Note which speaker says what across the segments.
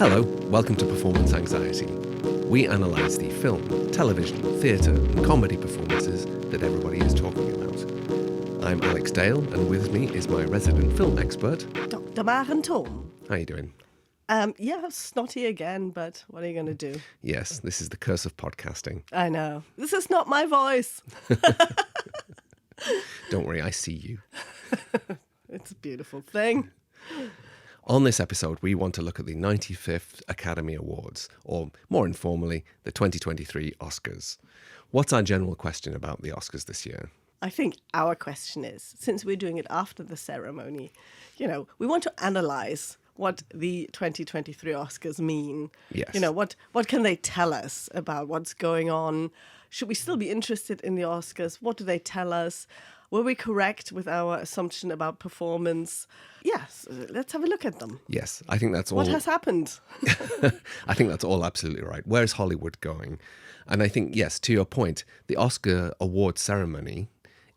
Speaker 1: Hello, welcome to Performance Anxiety. We analyse the film, television, theatre and comedy performances that everybody is talking about. I'm Alex Dale, and with me is my resident film expert,
Speaker 2: Dr. Maren.
Speaker 1: How are you doing?
Speaker 2: Yeah, snotty again, but what are you going to do?
Speaker 1: Yes, this is the curse of podcasting.
Speaker 2: I know. This is not my voice.
Speaker 1: Don't worry, I see you.
Speaker 2: It's a beautiful thing.
Speaker 1: On this episode, we want to look at the 95th Academy Awards, or more informally, the 2023 Oscars. What's our general question about the Oscars this year?
Speaker 2: I think our question is, since we're doing it after the ceremony, we want to analyse what the 2023 Oscars mean.
Speaker 1: Yes.
Speaker 2: What can they tell us about what's going on? Should we still be interested in the Oscars? What do they tell us? Were we correct with our assumption about performance? Yes, let's have a look at them.
Speaker 1: Yes, I think that's all.
Speaker 2: What has happened?
Speaker 1: I think that's all absolutely right. Where's Hollywood going? And I think, yes, to your point, the Oscar award ceremony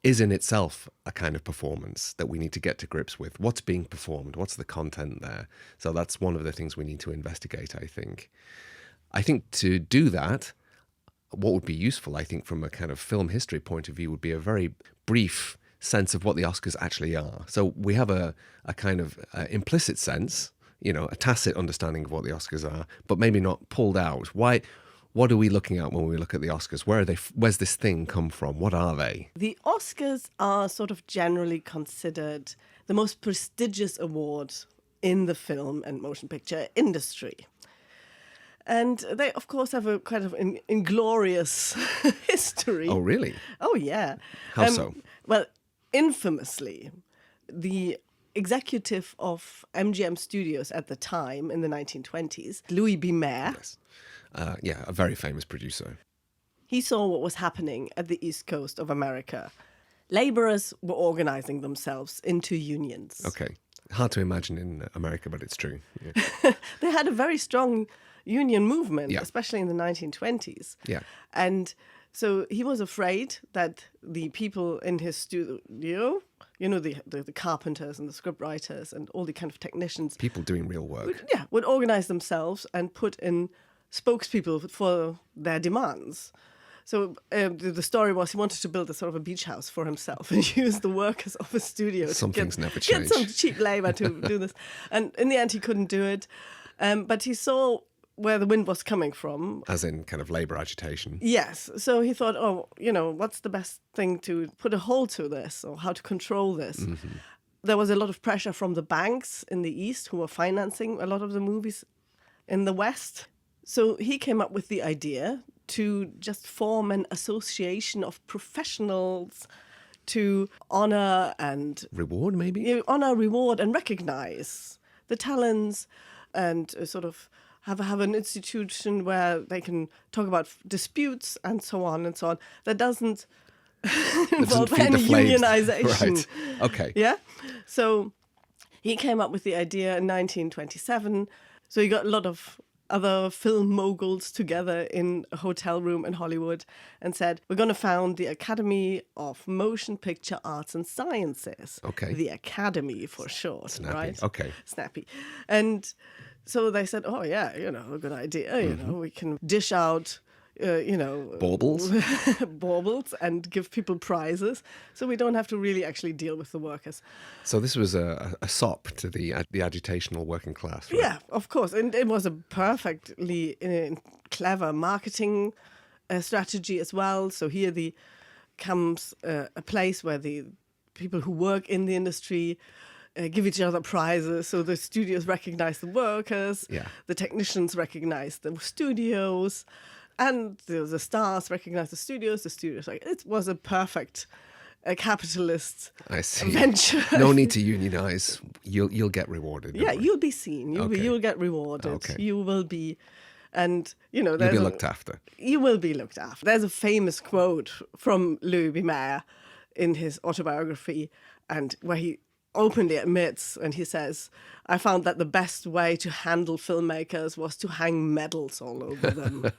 Speaker 1: is in itself a kind of performance that we need to get to grips with. What's being performed? What's the content there? So that's one of the things we need to investigate, I think. I think to do that, what would be useful, I think, from a kind of film history point of view, would be a very brief sense of what the Oscars actually are. So we have a kind of implicit sense, a tacit understanding of what the Oscars are, but maybe not pulled out. Why? What are we looking at when we look at the Oscars? Where's this thing come from? What are they?
Speaker 2: The Oscars are sort of generally considered the most prestigious award in the film and motion picture industry. And they, of course, have a kind of inglorious history.
Speaker 1: Oh, really?
Speaker 2: Oh, yeah.
Speaker 1: How so?
Speaker 2: Well, infamously, the executive of MGM Studios at the time, in the 1920s, Louis B. Mayer.
Speaker 1: Yes. A very famous producer.
Speaker 2: He saw what was happening at the East Coast of America. Laborers were organizing themselves into unions.
Speaker 1: Okay. Hard to imagine in America, but it's true. Yeah.
Speaker 2: They had a very strong union movement,
Speaker 1: Yeah.
Speaker 2: especially in the 1920s.
Speaker 1: Yeah.
Speaker 2: And so he was afraid that the people in his studio, the carpenters and the scriptwriters and all the kind of technicians,
Speaker 1: People doing real work.
Speaker 2: would organize themselves and put in spokespeople for their demands. So the story was he wanted to build a sort of a beach house for himself and use the workers of his studio
Speaker 1: Some
Speaker 2: to
Speaker 1: things never
Speaker 2: get
Speaker 1: change.
Speaker 2: some cheap labor to do this. And in the end, he couldn't do it. But he saw where the wind was coming from.
Speaker 1: As in kind of labour agitation.
Speaker 2: Yes. So he thought, what's the best thing to put a hold to this or how to control this? Mm-hmm. There was a lot of pressure from the banks in the East who were financing a lot of the movies in the West. So he came up with the idea to just form an association of professionals to honor and...
Speaker 1: Reward, maybe?
Speaker 2: Reward and recognize the talents and sort of have an institution where they can talk about disputes and so on and so on. That doesn't involve any unionization.
Speaker 1: Right. Okay.
Speaker 2: Yeah? So he came up with the idea in 1927. So he got a lot of other film moguls together in a hotel room in Hollywood and said, we're going to found the Academy of Motion Picture Arts and Sciences.
Speaker 1: Okay.
Speaker 2: The Academy for short,
Speaker 1: Snappy.
Speaker 2: right?
Speaker 1: Okay.
Speaker 2: Snappy. And so they said, oh, yeah, a good idea. We can dish out,
Speaker 1: Baubles?
Speaker 2: baubles and give people prizes. So we don't have to really actually deal with the workers.
Speaker 1: So this was a sop to the agitational working class, right?
Speaker 2: Yeah, of course. And it was a perfectly clever marketing strategy as well. So here comes a place where the people who work in the industry give each other prizes. So the studios recognize the workers,
Speaker 1: Yeah.
Speaker 2: the technicians recognize the studios, and the stars recognize the studios. It was a perfect capitalist
Speaker 1: I see.
Speaker 2: venture.
Speaker 1: No need to unionize. You'll get rewarded. don't
Speaker 2: Yeah,
Speaker 1: worry.
Speaker 2: you'll be seen.
Speaker 1: Okay.
Speaker 2: You'll get rewarded.
Speaker 1: Okay.
Speaker 2: You will be, and
Speaker 1: You'll be looked after.
Speaker 2: You will be looked after. There's a famous quote from Louis B. Mayer in his autobiography, and where he openly admits, and he says, I found that the best way to handle filmmakers was to hang medals all over them.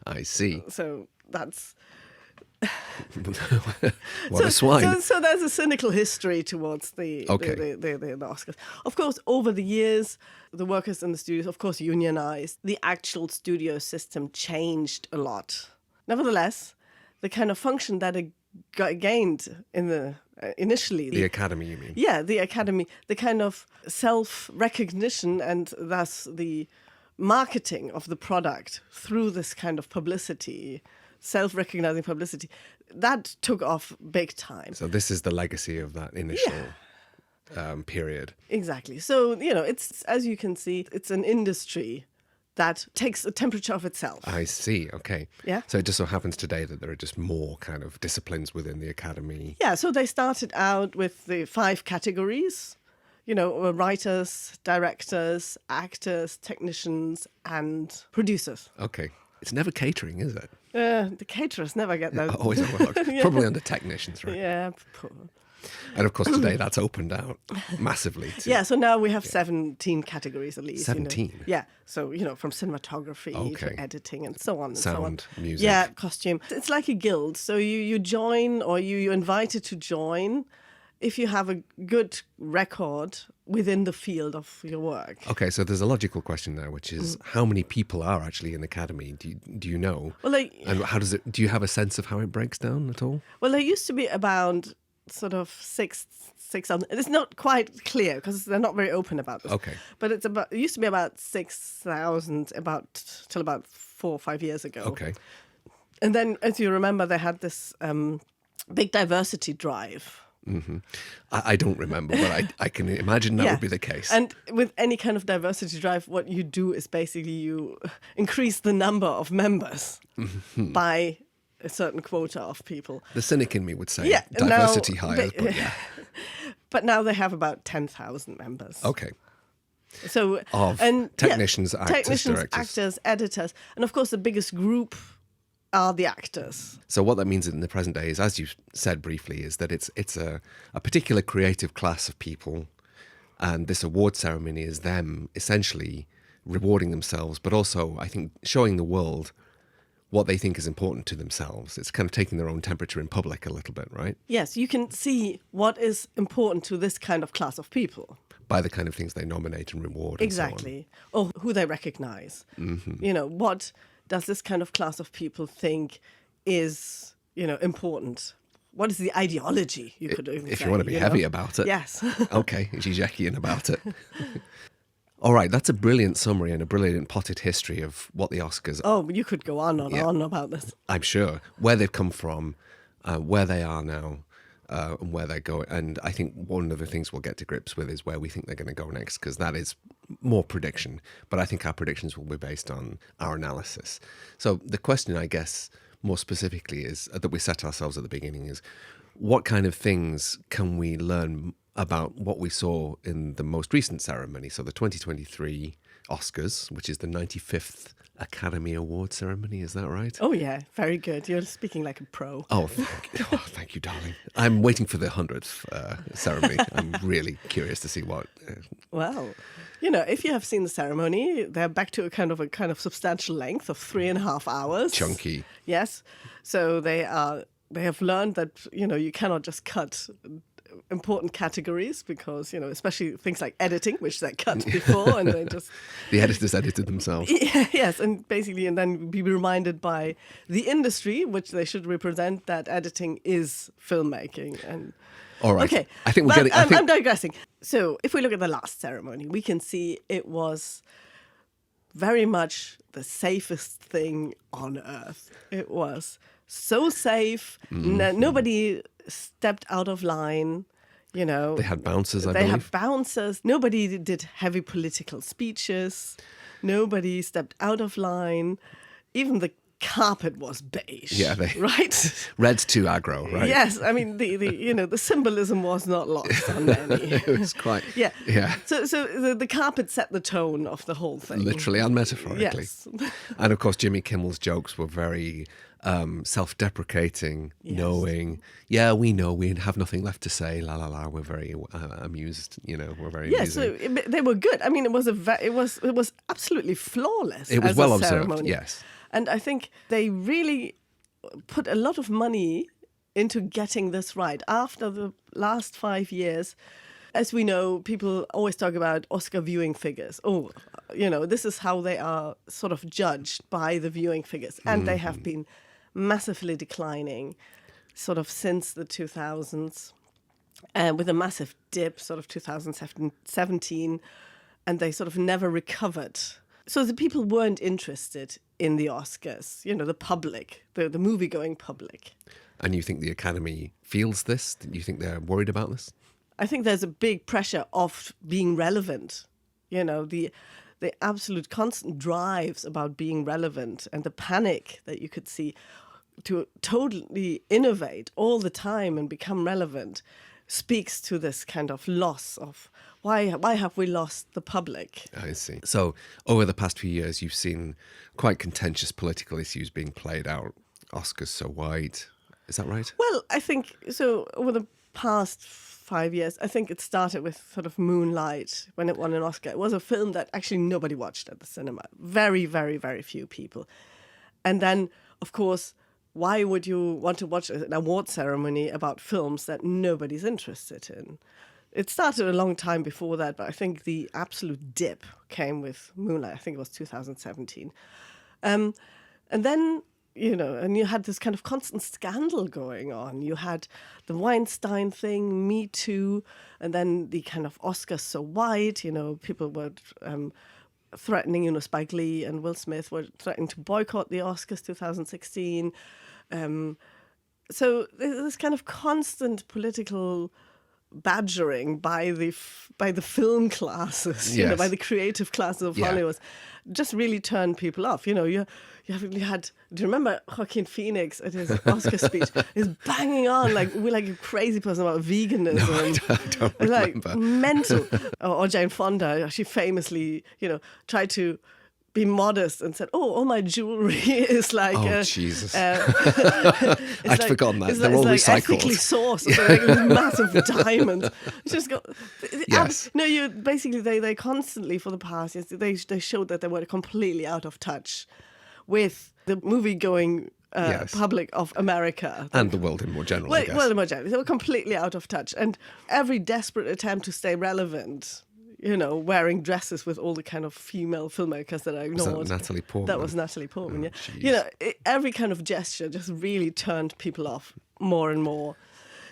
Speaker 1: I see.
Speaker 2: So that's
Speaker 1: What a swine.
Speaker 2: So there's a cynical history towards the Oscars. Of course, over the years, the workers in the studios, of course, unionized. The actual studio system changed a lot. Nevertheless, the kind of function that it gained in the initially.
Speaker 1: The Academy, you mean?
Speaker 2: Yeah, the Academy, the kind of self-recognition and thus the marketing of the product through this kind of publicity, self-recognizing publicity, that took off big time.
Speaker 1: So this is the legacy of that initial period.
Speaker 2: Exactly. So, it's, as you can see, it's an industry that takes a temperature of itself.
Speaker 1: I see. Okay.
Speaker 2: Yeah.
Speaker 1: So it just so happens today that there are just more kind of disciplines within the Academy.
Speaker 2: Yeah. So they started out with the 5 categories, writers, directors, actors, technicians, and producers.
Speaker 1: Okay. It's never catering, is it?
Speaker 2: The caterers never get those.
Speaker 1: Always overlooked. Probably under technicians, right?
Speaker 2: Yeah.
Speaker 1: And of course, today that's opened out massively.
Speaker 2: So now we have 17 categories at least.
Speaker 1: 17?
Speaker 2: Yeah. So, from cinematography to editing and so on and
Speaker 1: Sound,
Speaker 2: so on.
Speaker 1: music.
Speaker 2: Yeah, costume. It's like a guild. So you join, or you're invited to join if you have a good record within the field of your work.
Speaker 1: Okay, so there's a logical question there, which is how many people are actually in the Academy? Do you know?
Speaker 2: Well,
Speaker 1: and how does it? Do you have a sense of how it breaks down at all?
Speaker 2: Well, there used to be about sort of 6,000. It's not quite clear because they're not very open about this.
Speaker 1: Okay.
Speaker 2: But it used to be about 6,000 till about 4 or 5 years ago.
Speaker 1: Okay.
Speaker 2: And then, as you remember, they had this big diversity drive.
Speaker 1: Mm-hmm. I don't remember, but I can imagine that would be the case.
Speaker 2: And with any kind of diversity drive, what you do is basically you increase the number of members by a certain quota of people.
Speaker 1: The cynic in me would say diversity hires, but yeah.
Speaker 2: But now they have about 10,000 members.
Speaker 1: Okay.
Speaker 2: So
Speaker 1: technicians, directors.
Speaker 2: actors, editors, and of course the biggest group are the actors.
Speaker 1: So what that means in the present day is, as you said briefly, is that it's a particular creative class of people, and this award ceremony is them essentially rewarding themselves, but also I think showing the world what they think is important to themselves. It's kind of taking their own temperature in public a little bit, right?
Speaker 2: Yes, you can see what is important to this kind of class of people.
Speaker 1: By the kind of things they nominate and reward.
Speaker 2: Exactly. Or who they recognize. Mm-hmm. What does this kind of class of people think is, important? What is the ideology, you could even say?
Speaker 1: If you want to be heavy about it.
Speaker 2: Yes.
Speaker 1: Okay, Zizekian about it. All right, that's a brilliant summary and a brilliant potted history of what the Oscars are.
Speaker 2: Oh, you could go on and on about this.
Speaker 1: I'm sure. Where they've come from, where they are now, and where they're going. And I think one of the things we'll get to grips with is where we think they're going to go next, because that is more prediction. But I think our predictions will be based on our analysis. So the question, I guess, more specifically is that we set ourselves at the beginning is, what kind of things can we learn about what we saw in the most recent ceremony? So the 2023 Oscars, which is the 95th Academy Award ceremony, is that right?
Speaker 2: Oh yeah, very good. You're speaking like a pro.
Speaker 1: Oh, thank you, darling. I'm waiting for the 100th ceremony. I'm really curious to see what.
Speaker 2: Well, if you have seen the ceremony, they're back to a kind of substantial length of 3.5 hours.
Speaker 1: Chunky.
Speaker 2: Yes. So they have learned that you cannot just cut important categories because, especially things like editing, which they cut before and they just...
Speaker 1: The editors edited themselves.
Speaker 2: Yes, and basically, and then be reminded by the industry, which they should represent, that editing is filmmaking. And
Speaker 1: all right.
Speaker 2: Okay.
Speaker 1: I think we're getting...
Speaker 2: I'm digressing. So if we look at the last ceremony, we can see it was very much the safest thing on earth. It was so safe. Mm-hmm. Nobody stepped out of line.
Speaker 1: They had bouncers, I believe.
Speaker 2: They had bouncers. Nobody did heavy political speeches. Nobody stepped out of line. Even the carpet was beige. Yeah, right.
Speaker 1: Red's too aggro, right?
Speaker 2: Yes, I mean the symbolism was not lost on any.
Speaker 1: It was quite.
Speaker 2: Yeah.
Speaker 1: So
Speaker 2: the carpet set the tone of the whole thing,
Speaker 1: literally and metaphorically.
Speaker 2: Yes.
Speaker 1: And of course, Jimmy Kimmel's jokes were very self-deprecating, knowing, we know we have nothing left to say, la la la. We're very amused, we're very amusing.
Speaker 2: So they were good. I mean, it was absolutely flawless.
Speaker 1: It was
Speaker 2: as
Speaker 1: well
Speaker 2: a
Speaker 1: observed,
Speaker 2: ceremony.
Speaker 1: yes.
Speaker 2: And I think they really put a lot of money into getting this right. After the last 5 years, as we know, people always talk about Oscar viewing figures. Oh, this is how they are sort of judged by the viewing figures. And they have been massively declining sort of since the 2000s, with a massive dip, sort of 2017, and they sort of never recovered. So the people weren't interested in the Oscars, the public, the movie-going public.
Speaker 1: And you think the Academy feels this? You think they're worried about this?
Speaker 2: I think there's a big pressure of being relevant. The absolute constant drives about being relevant and the panic that you could see to totally innovate all the time and become relevant speaks to this kind of loss of why have we lost the public?
Speaker 1: I see. So over the past few years, you've seen quite contentious political issues being played out. Oscars so wide. Is that right?
Speaker 2: Well, I think so. Over the past 5 years, I think it started with sort of Moonlight when it won an Oscar. It was a film that actually nobody watched at the cinema. Very, very, very few people. And then, of course, why would you want to watch an award ceremony about films that nobody's interested in? It started a long time before that, but I think the absolute dip came with Moonlight. I think it was 2017. And then, and you had this kind of constant scandal going on. You had the Weinstein thing, Me Too, and then the kind of Oscars so wide. People were threatening, Spike Lee and Will Smith were threatening to boycott the Oscars 2016. So there's this kind of constant political badgering by the film classes,
Speaker 1: yes.
Speaker 2: By the creative classes of Hollywood, just really turned people off. You had. Do you remember Joaquin Phoenix at his Oscar speech? He's banging on like a crazy person about veganism.
Speaker 1: No, I don't remember.
Speaker 2: Like mental. Or Jane Fonda, she famously, tried to be modest and said, "Oh, all my jewelry is like."
Speaker 1: Oh, Jesus!
Speaker 2: I'd
Speaker 1: forgotten that. They're
Speaker 2: it's
Speaker 1: all
Speaker 2: like
Speaker 1: recycled.
Speaker 2: ethically sourced. So like these massive diamonds. It's just got.
Speaker 1: Yes.
Speaker 2: No, you basically they constantly for the past years they showed that they were completely out of touch with the movie-going public of America
Speaker 1: and the world in more general. I guess.
Speaker 2: Well, in more general, they were completely out of touch, and every desperate attempt to stay relevant. Wearing dresses with all the kind of female filmmakers that I ignored.
Speaker 1: Was that Natalie Portman?
Speaker 2: That was Natalie Portman,
Speaker 1: yeah.
Speaker 2: Every kind of gesture just really turned people off more and more.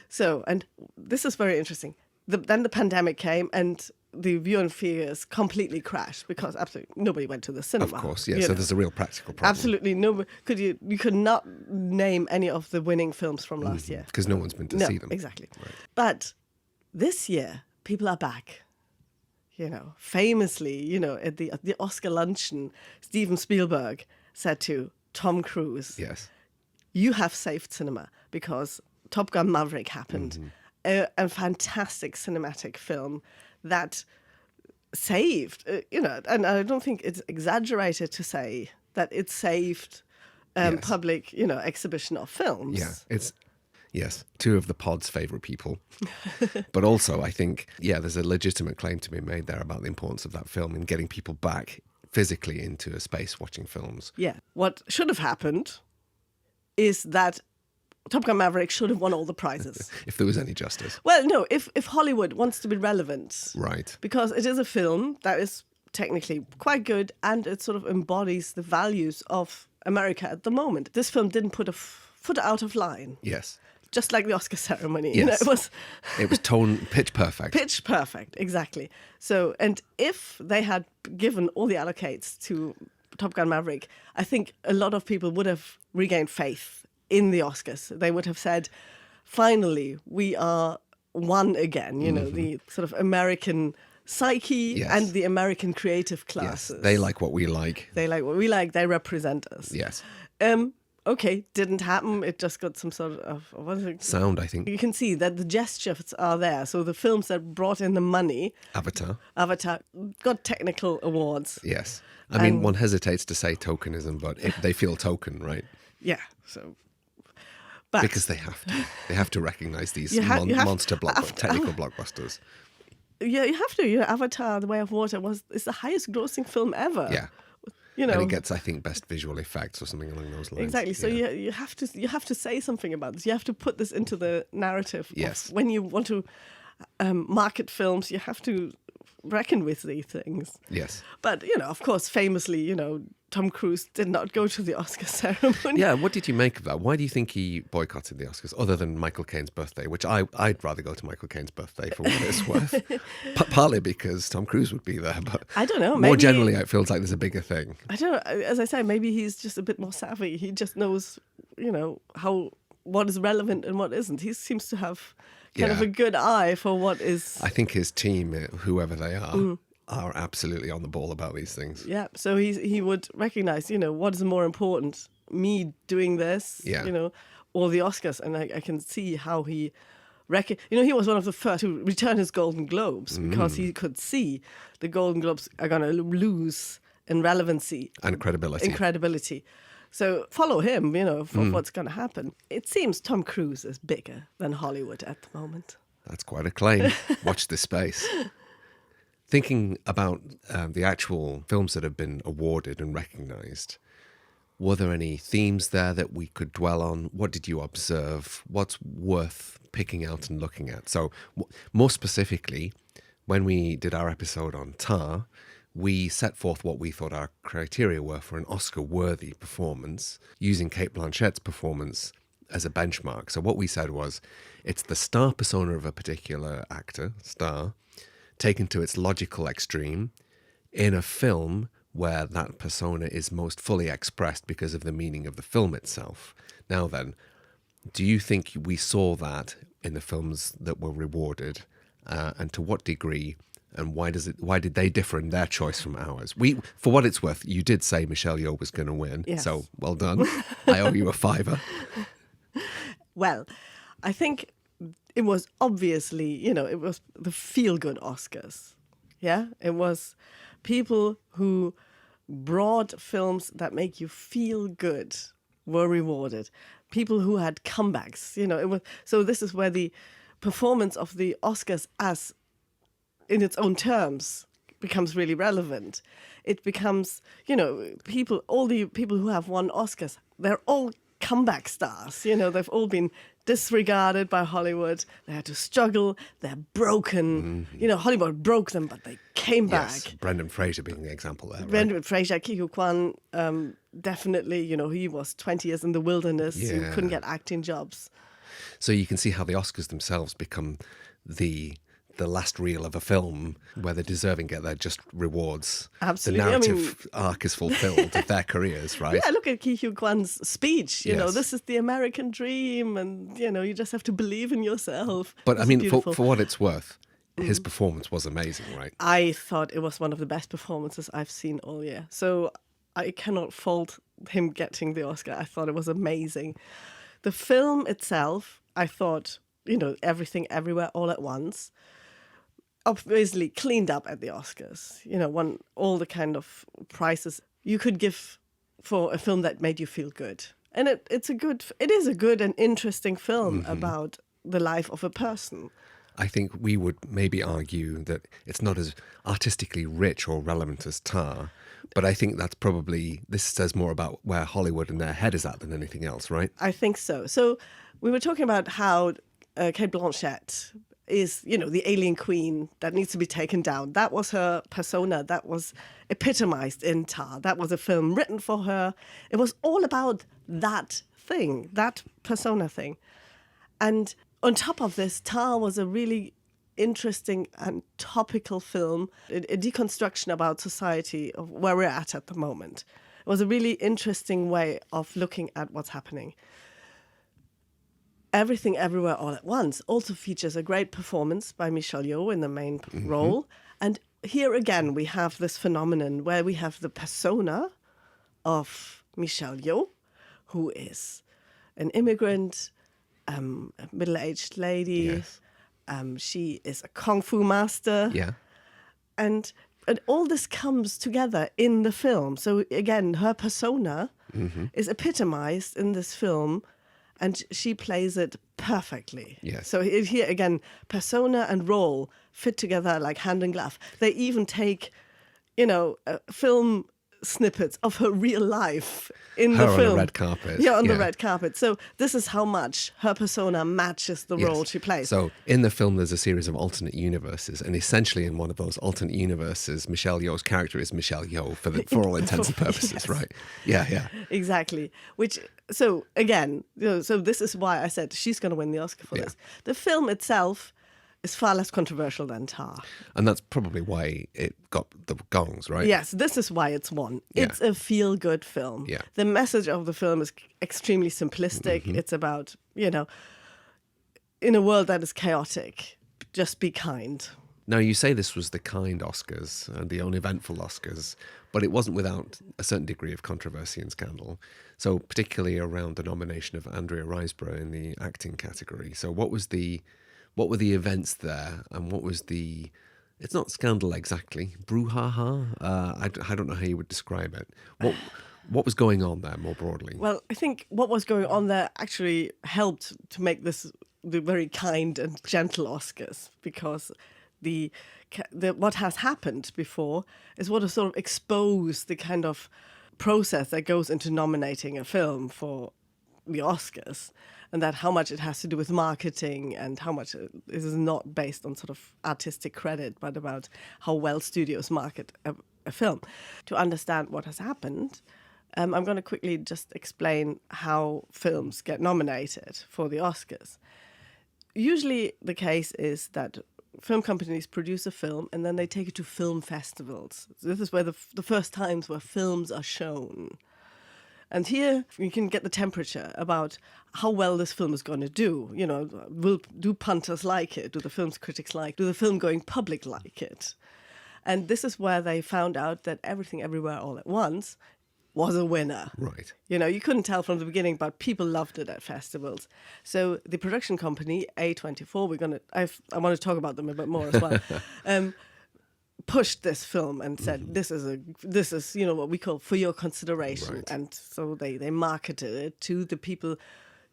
Speaker 2: So, and this is very interesting. Then the pandemic came and the viewing figures completely crashed because absolutely nobody went to the cinema.
Speaker 1: Of course, yeah. So there's a real practical problem.
Speaker 2: Absolutely. No, you could not name any of the winning films from last year.
Speaker 1: Because no one's been to see them.
Speaker 2: Exactly.
Speaker 1: Right.
Speaker 2: But this year, people are back. Famously, at the Oscar luncheon, Steven Spielberg said to Tom Cruise,
Speaker 1: "Yes,
Speaker 2: you have saved cinema because Top Gun Maverick happened, a fantastic cinematic film that saved, and I don't think it's exaggerated to say that it saved public, exhibition of films."
Speaker 1: Yeah, it's. Yes, two of the pod's favourite people. But also, I think, there's a legitimate claim to be made there about the importance of that film in getting people back physically into a space watching films.
Speaker 2: Yeah. What should have happened is that Top Gun Maverick should have won all the prizes.
Speaker 1: If there was any justice.
Speaker 2: Well, no, if Hollywood wants to be relevant.
Speaker 1: Right.
Speaker 2: Because it is a film that is technically quite good and it sort of embodies the values of America at the moment. This film didn't put a foot out of line.
Speaker 1: Yes.
Speaker 2: Just like the Oscar ceremony.
Speaker 1: Yes.
Speaker 2: It was
Speaker 1: pitch perfect.
Speaker 2: Pitch perfect, exactly. So, and if they had given all the allocates to Top Gun Maverick, I think a lot of people would have regained faith in the Oscars. They would have said, finally, we are one again, the sort of American psyche and the American creative classes.
Speaker 1: Yes. They like what we like.
Speaker 2: They like what we like. They represent us.
Speaker 1: Yes.
Speaker 2: Okay, didn't happen. It just got some sort of what is it?
Speaker 1: Sound, I think.
Speaker 2: You can see that the gestures are there. So the films that brought in the money,
Speaker 1: Avatar,
Speaker 2: got technical awards.
Speaker 1: Yes. I mean, one hesitates to say tokenism, but they feel token, right?
Speaker 2: Yeah. So,
Speaker 1: because they have to recognise these monster technical blockbusters.
Speaker 2: Yeah, you have to. Avatar: The Way of Water is the highest grossing film ever.
Speaker 1: Yeah.
Speaker 2: You
Speaker 1: And
Speaker 2: know,
Speaker 1: it gets, I think, best visual effects or something along those lines.
Speaker 2: exactly. So
Speaker 1: Yeah.
Speaker 2: you have to say something about this. You have to put this into the narrative.
Speaker 1: Yes.
Speaker 2: Of when you want to market films, you have to reckon with these things.
Speaker 1: Yes.
Speaker 2: But of course, famously, Tom Cruise did not go to the Oscar ceremony.
Speaker 1: Yeah, what did you make of that? Why do you think he boycotted the Oscars, other than Michael Caine's birthday, which I'd rather go to Michael Caine's birthday for what it's worth. Partly because Tom Cruise would be there, but
Speaker 2: I don't know.
Speaker 1: more
Speaker 2: Maybe,
Speaker 1: generally, it feels like there's a bigger thing.
Speaker 2: I don't know. As I say, maybe he's just a bit more savvy. He just knows, what is relevant and what isn't. He seems to have kind of
Speaker 1: Yeah.
Speaker 2: a good eye for what is.
Speaker 1: I think his team, whoever they are absolutely on the ball about these things.
Speaker 2: Yeah. So he would recognize, what is more important, me doing this,
Speaker 1: Yeah.
Speaker 2: or the Oscars. And I can see how he he was one of the first to return his Golden Globes because he could see the Golden Globes are going to lose in relevancy
Speaker 1: And credibility.
Speaker 2: in credibility. So follow him, for what's going to happen. It seems Tom Cruise is bigger than Hollywood at the moment.
Speaker 1: That's quite a claim. Watch this space. Thinking about the actual films that have been awarded and recognised, were there any themes there that we could dwell on? What did you observe? What's worth picking out and looking at? So more specifically, when we did our episode on Tar, we set forth what we thought our criteria were for an Oscar-worthy performance, using Cate Blanchett's performance as a benchmark. So what we said was, it's the star persona of a particular actor, star, taken to its logical extreme in a film where that persona is most fully expressed because of the meaning of the film itself. Now then, do you think we saw that in the films that were rewarded, and to what degree, and why did they differ in their choice from ours? For what it's worth, you did say Michelle Yeoh was going to win,
Speaker 2: Yes.
Speaker 1: so well done. I owe you a $5.
Speaker 2: Well, I think it was obviously, it was the feel-good Oscars. Yeah, it was people who brought films that make you feel good were rewarded. People who had comebacks, it was. So this is where the performance of the Oscars, as in its own terms, becomes really relevant. It becomes, all the people who have won Oscars, they're all comeback stars. They've all been disregarded by Hollywood. They had to struggle. They're broken. Hollywood broke them, but they came
Speaker 1: Yes,
Speaker 2: back.
Speaker 1: Brendan Fraser being the example there. Right?
Speaker 2: Brendan Fraser, Ke Huy Quan, definitely, he was 20 years in the wilderness. He
Speaker 1: Yeah.
Speaker 2: couldn't get acting jobs.
Speaker 1: So you can see how the Oscars themselves become the last reel of a film where the deserving get their just rewards.
Speaker 2: Absolutely.
Speaker 1: The narrative arc is fulfilled of their careers, right?
Speaker 2: Yeah, look at Ke Huy Quan's speech.
Speaker 1: Yes.
Speaker 2: This is the American dream, and you just have to believe in yourself.
Speaker 1: But I
Speaker 2: It's
Speaker 1: mean,
Speaker 2: beautiful.
Speaker 1: for what it's worth, his performance was amazing, right?
Speaker 2: I thought it was one of the best performances I've seen all year. So I cannot fault him getting the Oscar. I thought it was amazing. The film itself, I thought, Everything Everywhere All at Once, obviously cleaned up at the Oscars. Won all the kind of prizes you could give for a film that made you feel good. And it is a good and interesting film about the life of a person.
Speaker 1: I think we would maybe argue that it's not as artistically rich or relevant as Tar, but I think this says more about where Hollywood and their head is at than anything else, right?
Speaker 2: I think so. So we were talking about how Cate Blanchett is, the alien queen that needs to be taken down. That was her persona. That was epitomized in Tar. That was a film written for her. It was all about that thing, that persona thing. And on top of this, Tar was a really interesting and topical film, a deconstruction about society, of where we're at the moment. It was a really interesting way of looking at what's happening. Everything Everywhere All at Once also features a great performance by Michelle Yeoh in the main role. And here again, we have this phenomenon where we have the persona of Michelle Yeoh, who is an immigrant, a middle-aged lady.
Speaker 1: Yes.
Speaker 2: She is a kung fu master.
Speaker 1: Yeah.
Speaker 2: And all this comes together in the film. So again, her persona is epitomized in this film, and she plays it perfectly.
Speaker 1: Yes.
Speaker 2: So here again, persona and role fit together like hand in glove. They even take, film snippets of her real life in
Speaker 1: Her
Speaker 2: the
Speaker 1: on
Speaker 2: film.
Speaker 1: the red carpet.
Speaker 2: Yeah, on the red carpet. So this is how much her persona matches the role she plays.
Speaker 1: So in the film, there's a series of alternate universes, and essentially in one of those alternate universes, Michelle Yeoh's character is Michelle Yeoh for all intents and purposes,
Speaker 2: Yes.
Speaker 1: right? Yeah.
Speaker 2: Exactly. So again, so this is why I said she's going to win the Oscar for this. The film itself is far less controversial than Tar.
Speaker 1: And that's probably why it got the gongs, right?
Speaker 2: Yes, this is why it's won. It's a feel-good film.
Speaker 1: Yeah.
Speaker 2: The message of the film is extremely simplistic. It's about, in a world that is chaotic, just be kind.
Speaker 1: Now, you say this was the kind Oscars and the uneventful Oscars, but it wasn't without a certain degree of controversy and scandal. So particularly around the nomination of Andrea Riseborough in the acting category. So what were the events there, and what was the... It's not scandal exactly, brouhaha. I don't know how you would describe it. What was going on there more broadly?
Speaker 2: Well, I think what was going on there actually helped to make this the very kind and gentle Oscars, because the what has happened before is what has sort of exposed the kind of process that goes into nominating a film for the Oscars, and that how much it has to do with marketing and how much it is not based on sort of artistic credit, but about how well studios market a film. To understand what has happened, I'm going to quickly just explain how films get nominated for the Oscars. Usually the case is that film companies produce a film and then they take it to film festivals. So this is where the first times where films are shown. And here you can get the temperature about how well this film is going to do. Do punters like it? Do the film's critics like it? Do the film-going public like it? And this is where they found out that Everything Everywhere All at Once was a winner.
Speaker 1: Right.
Speaker 2: You couldn't tell from the beginning, but people loved it at festivals. So the production company, A24, I want to talk about them a bit more as well, pushed this film and said, this is what we call for your consideration.
Speaker 1: Right.
Speaker 2: And so they marketed it to the people,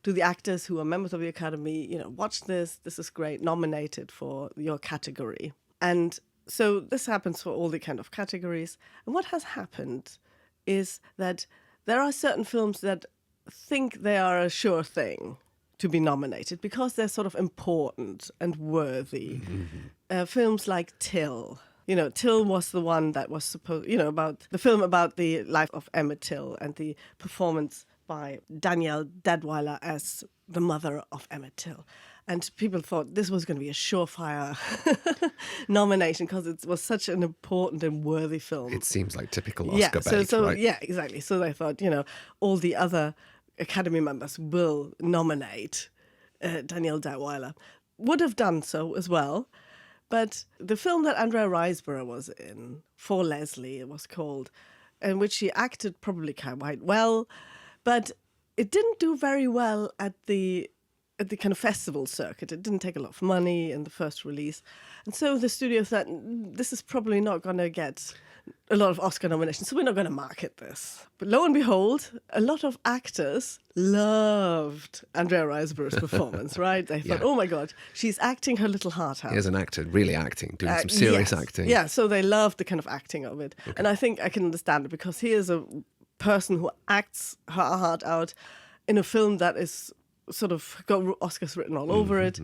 Speaker 2: to the actors who are members of the Academy. Watch this is great, nominated for your category. And so this happens for all the kind of categories. And what has happened is that there are certain films that think they are a sure thing to be nominated because they're sort of important and worthy. Films like Till. Till was the one that was supposed, about the film about the life of Emmett Till and the performance by Danielle Deadwyler as the mother of Emmett Till. And people thought this was going to be a surefire nomination because it was such an important and worthy film.
Speaker 1: It seems like typical Oscar bait, right?
Speaker 2: Yeah, exactly. So they thought, all the other Academy members will nominate Danielle Deadwyler. Would have done so as well. But the film that Andrea Riseborough was in, For Leslie, it was called, in which she acted probably quite well, but it didn't do very well at the kind of festival circuit. It didn't take a lot of money in the first release. And so the studio thought, this is probably not going to get a lot of Oscar nominations, so we're not going to market this. But lo and behold, a lot of actors loved Andrea Riseborough's performance, right? They thought, oh my God, she's acting her little heart out.
Speaker 1: Here's an actor, really acting, doing some serious acting.
Speaker 2: Yeah, so they loved the kind of acting of it. Okay. And I think I can understand it because he is a person who acts her heart out in a film that is sort of got Oscars written all over it.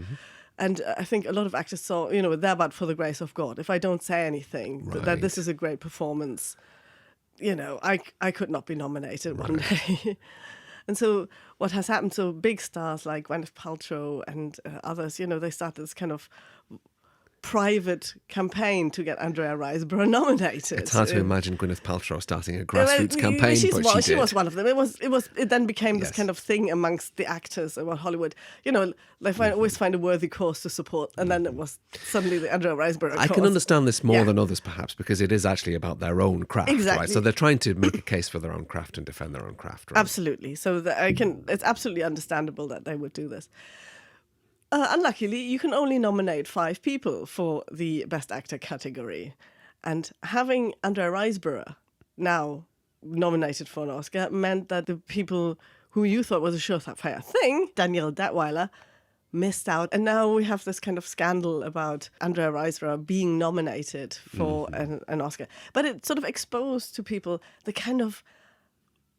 Speaker 2: And I think a lot of actors saw, there but for the grace of God. If I don't say anything, that this is a great performance, I could not be nominated one day. And so what has happened, so big stars like Gwyneth Paltrow and others, they started this kind of private campaign to get Andrea Riseborough nominated.
Speaker 1: It's hard to imagine Gwyneth Paltrow starting a grassroots campaign, but
Speaker 2: she was one of them. It then became this kind of thing amongst the actors about Hollywood. They always find a worthy cause to support, and then it was suddenly the Andrea Riseborough cause.
Speaker 1: I can understand this more than others, perhaps, because it is actually about their own craft, right? So they're trying to make a case for their own craft and defend their own craft, right?
Speaker 2: Absolutely. So it's absolutely understandable that they would do this. Unluckily, you can only nominate 5 people for the Best Actor category. And having Andrea Riseborough now nominated for an Oscar meant that the people who you thought was a surefire thing, Danielle Deadwyler, missed out. And now we have this kind of scandal about Andrea Riseborough being nominated for an Oscar. But it sort of exposed to people the kind of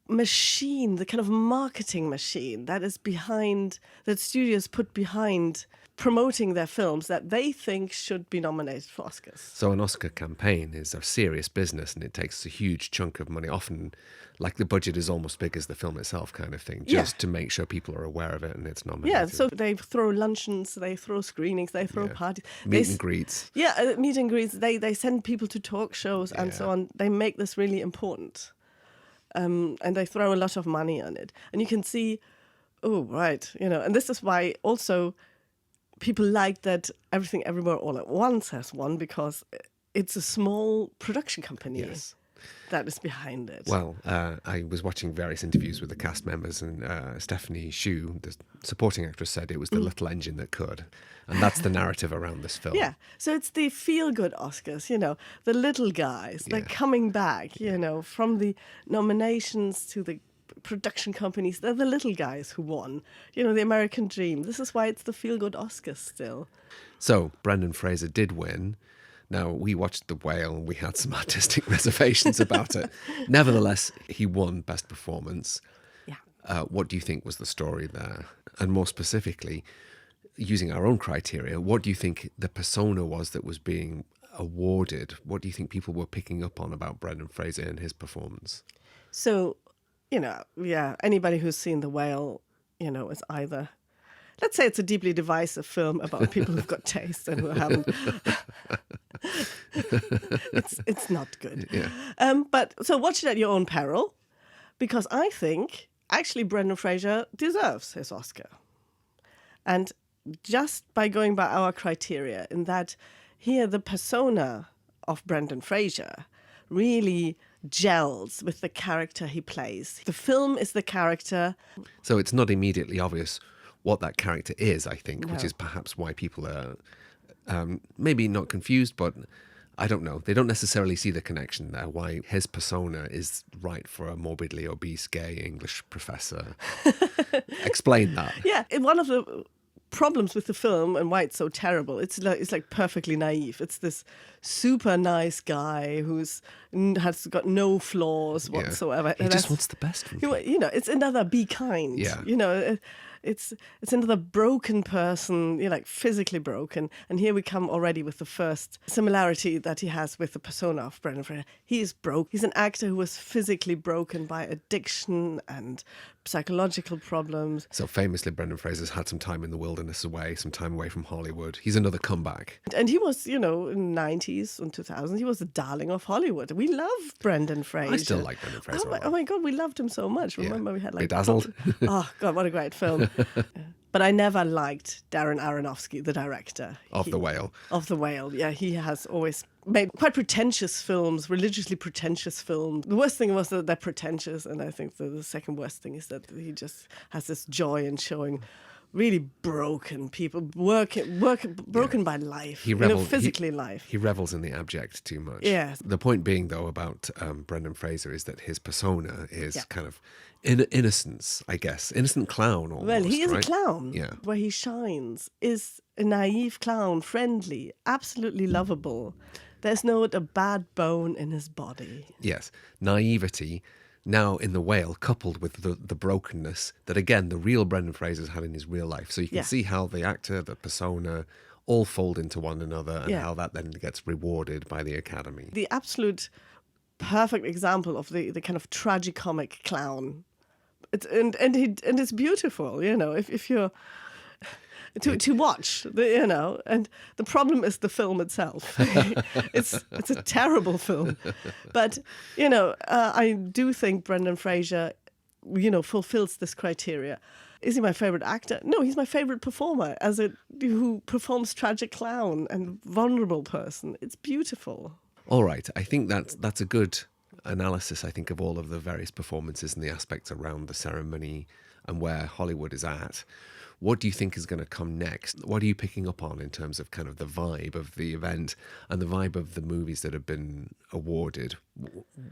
Speaker 2: machine, the kind of marketing machine that is behind, that studios put behind promoting their films that they think should be nominated for Oscars.
Speaker 1: So an Oscar campaign is a serious business, and it takes a huge chunk of money, often like the budget is almost big as the film itself kind of thing, just to make sure people are aware of it and it's nominated.
Speaker 2: Yeah, so they throw luncheons, they throw screenings, they throw parties.
Speaker 1: Meet and greets.
Speaker 2: Yeah, meet and greets. They send people to talk shows and so on. They make this really important. And they throw a lot of money on it. And you can see, and this is why also people like that Everything Everywhere All at Once has won, because it's a small production company that is behind it.
Speaker 1: Well, I was watching various interviews with the cast members, and Stephanie Hsu, the supporting actress, said it was the little engine that could. And that's the narrative around this film.
Speaker 2: Yeah, so it's the feel-good Oscars, the little guys, they're coming back, from the nominations to the production companies. They're the little guys who won, the American dream. This is why it's the feel-good Oscars still.
Speaker 1: So, Brendan Fraser did win. Now, we watched The Whale and we had some artistic reservations about it. Nevertheless, he won Best Performance.
Speaker 2: Yeah.
Speaker 1: What do you think was the story there? And more specifically, using our own criteria, what do you think the persona was that was being awarded? What do you think people were picking up on about Brendan Fraser and his performance?
Speaker 2: So, anybody who's seen The Whale, is either... Let's say it's a deeply divisive film about people who've got taste and who haven't. It's not good.
Speaker 1: Yeah.
Speaker 2: But so watch it at your own peril, because I think actually Brendan Fraser deserves his Oscar. And just by going by our criteria, in that here the persona of Brendan Fraser really gels with the character he plays. The film is the character.
Speaker 1: So it's not immediately obvious what that character is, I think, which is perhaps why people are maybe not confused, but I don't know. They don't necessarily see the connection there, why his persona is right for a morbidly obese gay English professor. Explain that.
Speaker 2: Yeah, one of the problems with the film and why it's so terrible, it's like perfectly naive. It's this super nice guy has got no flaws whatsoever.
Speaker 1: He just wants the best from people.
Speaker 2: It's another Be Kind.
Speaker 1: Yeah.
Speaker 2: It's another broken person, like physically broken. And here we come already with the first similarity that he has with the persona of Brendan Fraser. He is broke. He's an actor who was physically broken by addiction and psychological problems.
Speaker 1: So famously, Brendan Fraser's had some time in the wilderness away, some time away from Hollywood. He's another comeback.
Speaker 2: And he was, in the 90s and 2000s, he was the darling of Hollywood. We love Brendan Fraser.
Speaker 1: I still like Brendan Fraser.
Speaker 2: Oh my God, we loved him so much. Remember we had
Speaker 1: Bedazzled.
Speaker 2: Oh God, what a great film. But I never liked Darren Aronofsky, the director.
Speaker 1: The Whale.
Speaker 2: Of The Whale, yeah. He has always made quite pretentious films, religiously pretentious films. The worst thing was that they're pretentious, and I think the second worst thing is that he just has this joy in showing really broken people, broken by life, physically life.
Speaker 1: He revels in the abject too much.
Speaker 2: Yes.
Speaker 1: The point being, though, about Brendan Fraser is that his persona is kind of innocence, I guess. Innocent clown almost.
Speaker 2: Well, he is
Speaker 1: right?
Speaker 2: a clown.
Speaker 1: Yeah.
Speaker 2: Where he shines is a naive clown, friendly, absolutely lovable. There's not a bad bone in his body.
Speaker 1: Yes. Naivety, now in The Whale, coupled with the brokenness that, again, the real Brendan Fraser's had in his real life. So you can see how the actor, the persona, all fold into one another, and how that then gets rewarded by the Academy.
Speaker 2: The absolute perfect example of the kind of tragicomic clown. And it's beautiful, if you're to watch, and the problem is the film itself. It's a terrible film, but I do think Brendan Fraser, fulfills this criteria. Is he my favorite actor? No, he's my favorite performer who performs tragic clown and vulnerable person. It's beautiful.
Speaker 1: All right, I think that's a good analysis, I think, of all of the various performances and the aspects around the ceremony and where Hollywood is at. What do you think is going to come next? What are you picking up on in terms of kind of the vibe of the event and the vibe of the movies that have been awarded?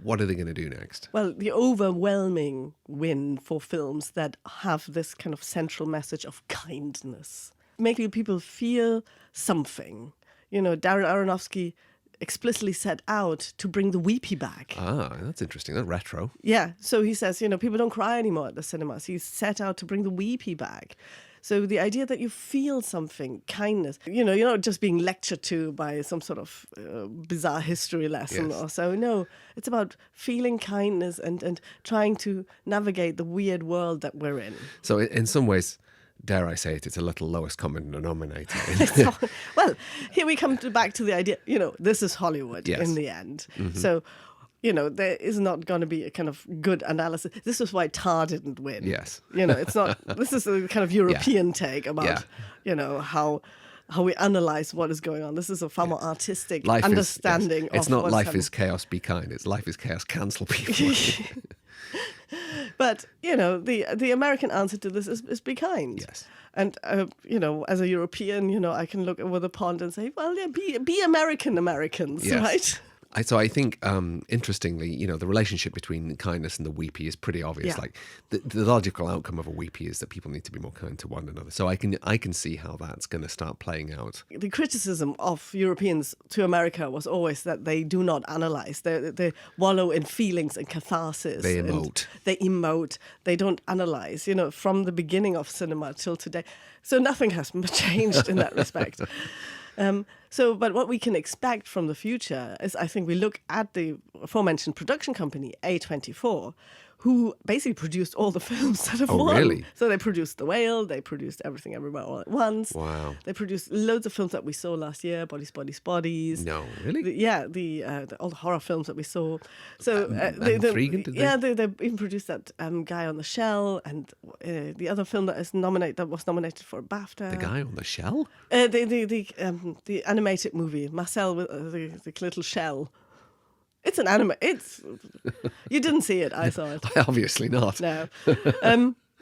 Speaker 1: What are they going to do next?
Speaker 2: Well, the overwhelming win for films that have this kind of central message of kindness. making people feel something. Darren Aronofsky explicitly set out to bring the weepy back.
Speaker 1: Ah, that's interesting. That's retro.
Speaker 2: Yeah, so he says, people don't cry anymore at the cinemas. He's set out to bring the weepy back. So the idea that you feel something, kindness, you're not just being lectured to by some sort of bizarre history lesson or so. No, it's about feeling kindness and trying to navigate the weird world that we're in.
Speaker 1: So in some ways, dare I say it, it's a little lowest common denominator.
Speaker 2: Well, here we come back to the idea, this is Hollywood in the end. Mm-hmm. So, there is not going to be a kind of good analysis. This is why Tar didn't win.
Speaker 1: Yes.
Speaker 2: It's not, this is a kind of European take about, how we analyze what is going on. This is a far more artistic understanding of
Speaker 1: It's not
Speaker 2: what's
Speaker 1: life
Speaker 2: happening.
Speaker 1: is chaos, be kind. It's life is chaos, cancel people.
Speaker 2: But, the American answer to this is be kind.
Speaker 1: Yes.
Speaker 2: And, as a European, I can look over the pond and say, well, yeah, be Americans,
Speaker 1: Yes.
Speaker 2: right?
Speaker 1: So I think, interestingly, the relationship between kindness and the weepy is pretty obvious.
Speaker 2: Yeah.
Speaker 1: Like the logical outcome of a weepy is that people need to be more kind to one another. So I can see how that's going to start playing out.
Speaker 2: The criticism of Europeans to America was always that they do not analyze. They wallow in feelings and catharsis.
Speaker 1: They emote.
Speaker 2: They emote. They don't analyze, from the beginning of cinema till today. So nothing has changed in that respect. But what we can expect from the future is, I think we look at the aforementioned production company, A24, who basically produced all the films that have won.
Speaker 1: Really?
Speaker 2: So they produced The Whale, they produced Everything Everywhere All at Once.
Speaker 1: Wow.
Speaker 2: They produced loads of films that we saw last year, Bodies, Bodies, Bodies.
Speaker 1: No, really?
Speaker 2: All the horror films that we saw. So
Speaker 1: intriguing, did they?
Speaker 2: Yeah, they even produced that Guy on the Shell, and the other film that was nominated for a BAFTA.
Speaker 1: The Guy on the Shell?
Speaker 2: The animated movie, Marcel with the little shell. It's an anime. You didn't see it. I saw it.
Speaker 1: Obviously not.
Speaker 2: No,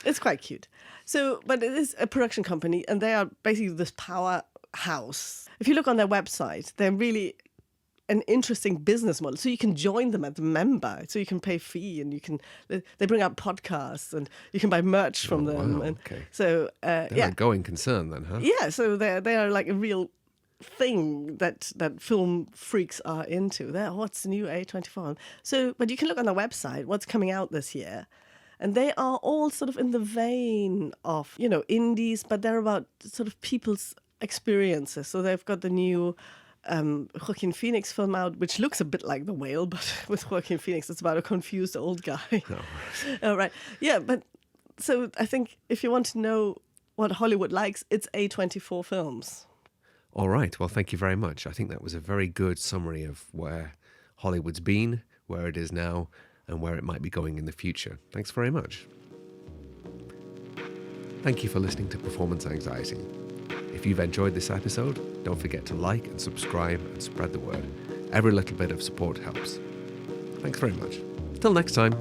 Speaker 2: it's quite cute. So, but it is a production company, and they are basically this powerhouse. If you look on their website, they're really an interesting business model. So you can join them as a member. So you can pay a fee, and they bring out podcasts, and you can buy merch from them.
Speaker 1: Wow,
Speaker 2: and
Speaker 1: okay.
Speaker 2: So
Speaker 1: They're a going concern then, huh?
Speaker 2: yeah. So they are like a real thing that film freaks are into. What's the new A24? So, but you can look on their website, what's coming out this year. And they are all sort of in the vein of, indies, but they're about sort of people's experiences. So they've got the new Joaquin Phoenix film out, which looks a bit like The Whale, but with Joaquin Phoenix, it's about a confused old guy. Oh, right. Yeah, but so I think if you want to know what Hollywood likes, it's A24 films.
Speaker 1: All right. Well, thank you very much. I think that was a very good summary of where Hollywood's been, where it is now, and where it might be going in the future. Thanks very much. Thank you for listening to Performance Anxiety. If you've enjoyed this episode, don't forget to like and subscribe and spread the word. Every little bit of support helps. Thanks very much. Till next time.